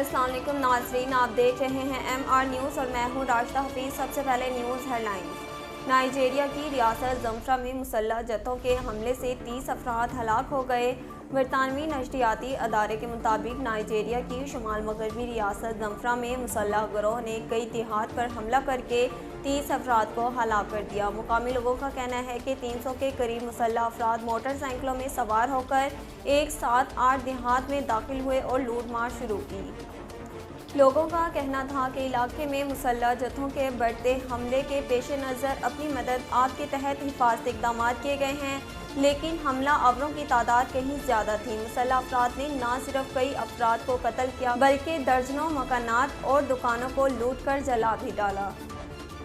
السلام علیکم ناظرین، آپ دیکھ رہے ہیں MR نیوز اور میں ہوں راشدہ حفیظ۔ سب سے پہلے نیوز ہیڈ لائنز۔ نائجیریا کی ریاست زمفرا میں مسلح جتھوں کے حملے سے 30 افراد ہلاک ہو گئے۔ برطانوی نشریاتی ادارے کے مطابق نائجیریا کی شمال مغربی ریاست زمفرا میں مسلح گروہ نے کئی دیہات پر حملہ کر کے 30 افراد کو ہلاک کر دیا۔ مقامی لوگوں کا کہنا ہے کہ 300 کے قریب مسلح افراد موٹر سائیکلوں میں سوار ہو کر ایک ساتھ 8 دیہات میں داخل ہوئے اور لوٹ مار شروع کی۔ لوگوں کا کہنا تھا کہ علاقے میں مسلح جتھوں کے بڑھتے حملے کے پیش نظر اپنی مدد آپ کے تحت حفاظتی اقدامات کیے گئے ہیں، لیکن حملہ آوروں کی تعداد کہیں زیادہ تھی۔ مسلح افراد نے نہ صرف کئی افراد کو قتل کیا بلکہ درجنوں مکانات اور دکانوں کو لوٹ کر جلا بھی ڈالا۔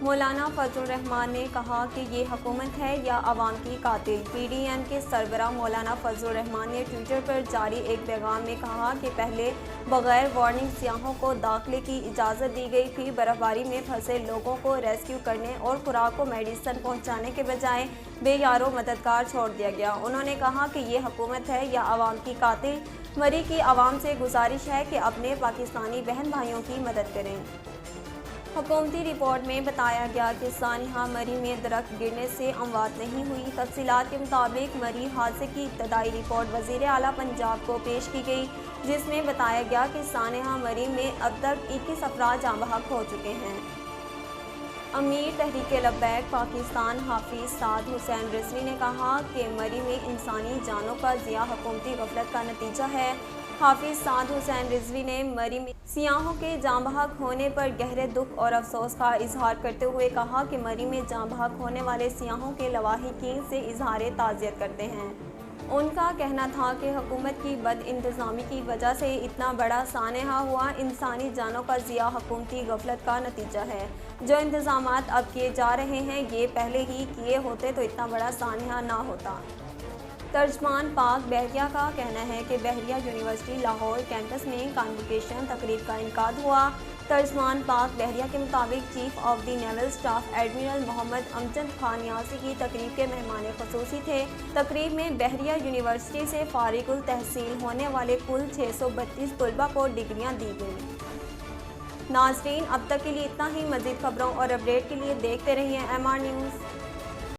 مولانا فضل الرحمان نے کہا کہ یہ حکومت ہے یا عوام کی قاتل۔ PDM کے سربراہ مولانا فضل الرحمان نے ٹویٹر پر جاری ایک پیغام میں کہا کہ پہلے بغیر وارننگ سیاحوں کو داخلے کی اجازت دی گئی تھی۔ برف باری میں پھنسے لوگوں کو ریسکیو کرنے اور خوراک و میڈیسن پہنچانے کے بجائے بے یار و مددگار چھوڑ دیا گیا۔ انہوں نے کہا کہ یہ حکومت ہے یا عوام کی قاتل۔ مری کی عوام سے گزارش ہے کہ اپنے پاکستانی بہن بھائیوں کی مدد کریں۔ حکومتی رپورٹ میں بتایا گیا کہ سانحہ مری میں درخت گرنے سے اموات نہیں ہوئی۔ تفصیلات کے مطابق مری حادثے کی ابتدائی رپورٹ وزیر اعلیٰ پنجاب کو پیش کی گئی، جس میں بتایا گیا کہ سانحہ مری میں اب تک 21 افراد جاں بحق ہو چکے ہیں۔ امیر تحریک لبیک پاکستان حافظ سعد حسین رضوی نے کہا کہ مری میں انسانی جانوں کا ضیاع حکومتی غفلت کا نتیجہ ہے۔ حافظ سعد حسین رضوی نے مری میں سیاحوں کے جاں بحق ہونے پر گہرے دکھ اور افسوس کا اظہار کرتے ہوئے کہا کہ مری میں جاں بحق ہونے والے سیاحوں کے لواحقین سے اظہار تعزیت کرتے ہیں۔ ان کا کہنا تھا کہ حکومت کی بد انتظامی کی وجہ سے اتنا بڑا سانحہ ہوا۔ انسانی جانوں کا ضیاع حکومتی غفلت کا نتیجہ ہے۔ جو انتظامات اب کیے جا رہے ہیں یہ پہلے ہی کیے ہوتے تو اتنا بڑا سانحہ نہ ہوتا۔ ترجمان پاک بحریہ کا کہنا ہے کہ بحریہ یونیورسٹی لاہور کیمپس میں کانووکیشن تقریب کا انعقاد ہوا۔ ترجمان پاک بحریہ کے مطابق chief of the naval staff admiral Muhammad Amjad Khan Niazi کی تقریب کے مہمان خصوصی تھے۔ تقریب میں بحریہ یونیورسٹی سے فارغ التحصیل ہونے والے کل 632 طلباء کو ڈگریاں دی گئیں۔ ناظرین، اب تک کے لیے اتنا ہی۔ مزید خبروں اور اپڈیٹ کے لیے دیکھتے رہیے MR نیوز۔